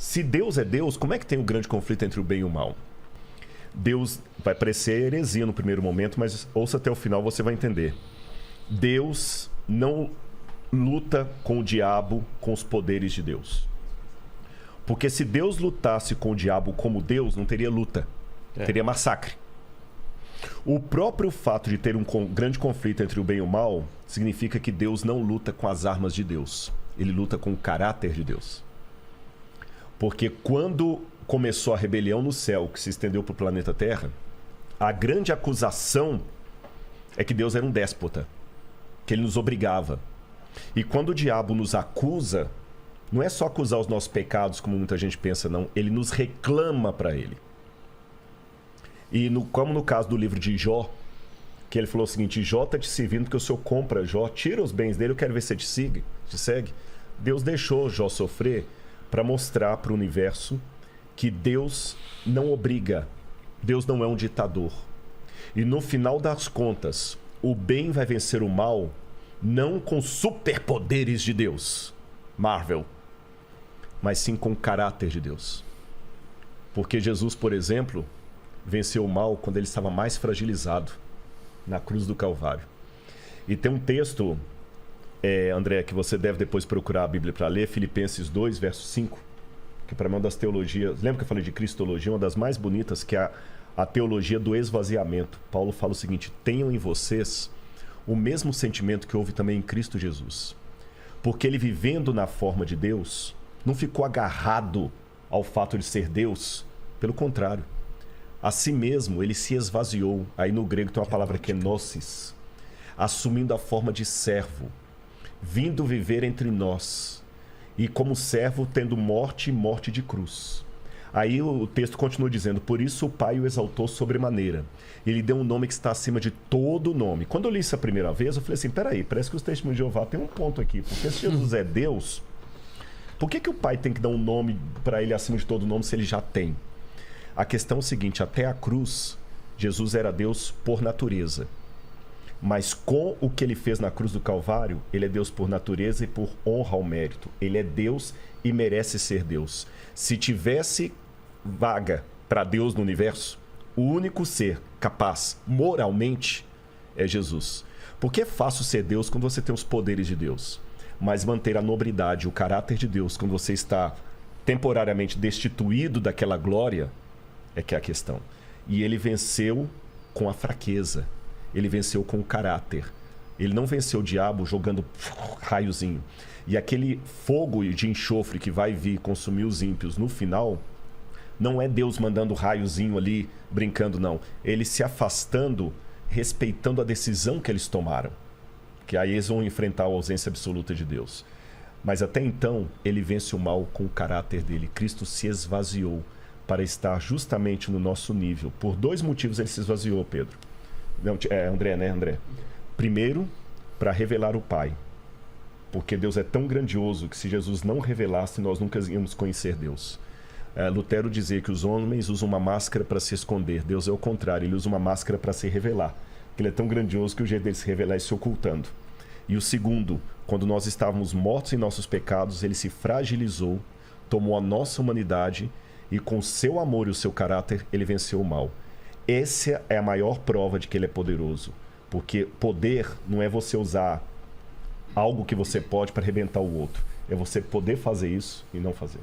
Se Deus é Deus, como é que tem um grande conflito entre o bem e o mal? Deus vai parecer heresia no primeiro momento, mas ouça até o final, você vai entender. Deus não luta com o diabo com os poderes de Deus. Porque se Deus lutasse com o diabo como Deus, não teria luta. Teria massacre. O próprio fato de ter um grande conflito entre o bem e o mal significa que Deus não luta com as armas de Deus. Ele luta com o caráter de Deus. Porque quando começou a rebelião no céu, que se estendeu para o planeta Terra, a grande acusação é que Deus era um déspota, que ele nos obrigava. E quando o diabo nos acusa, não é só acusar os nossos pecados, como muita gente pensa, não. Ele nos reclama para ele. E como no caso do livro de Jó, que ele falou o seguinte: Jó está te servindo porque o Senhor compra Jó, tira os bens dele, eu quero ver se te segue. Deus deixou Jó sofrer para mostrar para o universo que Deus não obriga, Deus não é um ditador. E no final das contas, o bem vai vencer o mal, não com superpoderes de Deus, Marvel, mas sim com o caráter de Deus. Porque Jesus, por exemplo, venceu o mal quando ele estava mais fragilizado, na cruz do Calvário. E tem um texto, André, que você deve depois procurar a Bíblia para ler, Filipenses 2, verso 5, que para mim é uma das teologias, lembra que eu falei de cristologia, uma das mais bonitas, que é a teologia do esvaziamento. Paulo fala o seguinte: tenham em vocês o mesmo sentimento que houve também em Cristo Jesus. Porque ele, vivendo na forma de Deus, não ficou agarrado ao fato de ser Deus. Pelo contrário, a si mesmo ele se esvaziou. Aí no grego tem uma palavra que é gnosis, assumindo a forma de servo, vindo viver entre nós, e como servo tendo morte e morte de cruz. Aí o texto continua dizendo: por isso o Pai o exaltou sobremaneira. Ele deu um nome que está acima de todo nome. Quando eu li isso a primeira vez, eu falei assim: peraí, parece que os testemunhos de Jeová tem um ponto aqui. Porque se Jesus é Deus, por que o Pai tem que dar um nome para ele acima de todo nome se ele já tem? A questão é o seguinte: até a cruz, Jesus era Deus por natureza. Mas com o que ele fez na cruz do Calvário, ele é Deus por natureza e por honra ao mérito. Ele é Deus e merece ser Deus. Se tivesse vaga para Deus no universo, o único ser capaz moralmente é Jesus. Porque é fácil ser Deus quando você tem os poderes de Deus, mas manter a nobridade, o caráter de Deus, quando você está temporariamente destituído daquela glória, é que é a questão. E ele venceu com a fraqueza, ele venceu com o caráter. Ele não venceu o diabo jogando raiozinho. E aquele fogo de enxofre que vai vir consumir os ímpios no final, não é Deus mandando raiozinho ali, brincando, não. Ele se afastando, respeitando a decisão que eles tomaram. Que aí eles vão enfrentar a ausência absoluta de Deus. Mas até então, ele vence o mal com o caráter dele. Cristo se esvaziou para estar justamente no nosso nível. Por dois motivos ele se esvaziou, Pedro. Não, André, né, André? Primeiro, para revelar o Pai. Porque Deus é tão grandioso que se Jesus não revelasse, nós nunca íamos conhecer Deus. Lutero dizia que os homens usam uma máscara para se esconder. Deus é o contrário, ele usa uma máscara para se revelar. Ele é tão grandioso que o jeito dele se revelar é se ocultando. E o segundo, quando nós estávamos mortos em nossos pecados, ele se fragilizou, tomou a nossa humanidade e com o seu amor e o seu caráter, ele venceu o mal. Essa é a maior prova de que ele é poderoso. Porque poder não é você usar algo que você pode para arrebentar o outro. É você poder fazer isso e não fazer.